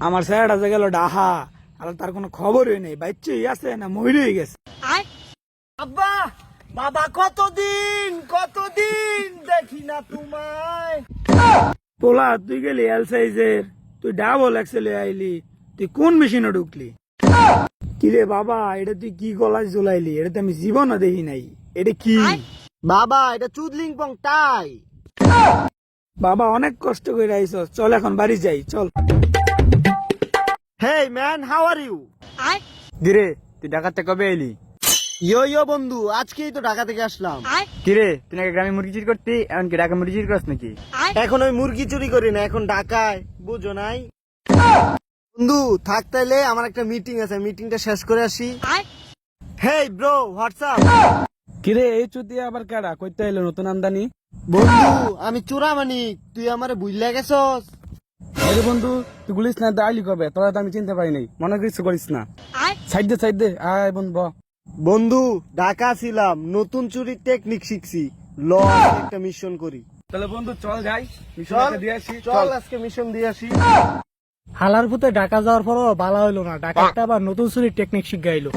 আমার স্যারটা যে গেল ডাহা, আর তার কোনো খবরই নেই, বাচ্চাই আছে না মরেই গেছে। আব্বা, বাবা কতদিন দেখি না তোমায়। পোলা তুই গেলি এল সাইজের, তুই ডাবল এক্সেলে আইলি, তুই কোন মেশিনে ঢুকলি? কিরে বাবা, এটা তুই কি গলায় ঝুলাইলি? এটা তো আমি জীবনও দেখি নাই। এটা কি বাবা? এটা চুদলিং পং টাই। বাবা? অনেক কষ্ট করে আইস, চল এখন বাড়ি যাই, চল। Hey man, how are you? কিরে তুই ঢাকা থেকে কবে এলি? ইয়ো বন্ধু, আজকেই তো ঢাকা থেকে আসলাম। কিরে তুই নাকি গ্রামে মুরগি চুরি করতি, এমনকি ঢাকা মুরগি চুরি করছ নাকি? এখন ওই মুরগি চুরি করি না, এখন ঢাকায়, বুঝো নাই? বন্ধু থাক, তাইলে আমার একটা মিটিং আছে, মিটিংটা শেষ করে আসি। Hey bro, WhatsApp? কিরে এই চুতি আবার কারা কইতে এলো নতুন আমদানি? বন্ধু আমি চোরা মানিক, তুই আমারে বুঝলে গেছস? আরে বন্ধু, তুই গুলিস না, দাঁড়ালি কবে? তোরা তো আমি চিনতে পারি নাই, মনে কিছু করিস না। সাইড দে আয় বন্ধু, ব। বন্ধু ঢাকা ছিলাম, নতুন চুরির টেকনিক শিখছি, ল একটা মিশন করি। তাহলে বন্ধু চল যাই, চল চল আজকে মিশন দিয়ে আসি। হালার পুতে ঢাকা যাওয়ার পরও বালা হইলো না, ঢাকাটা আবার নতুন চুরির টেকনিক শিখাইলো।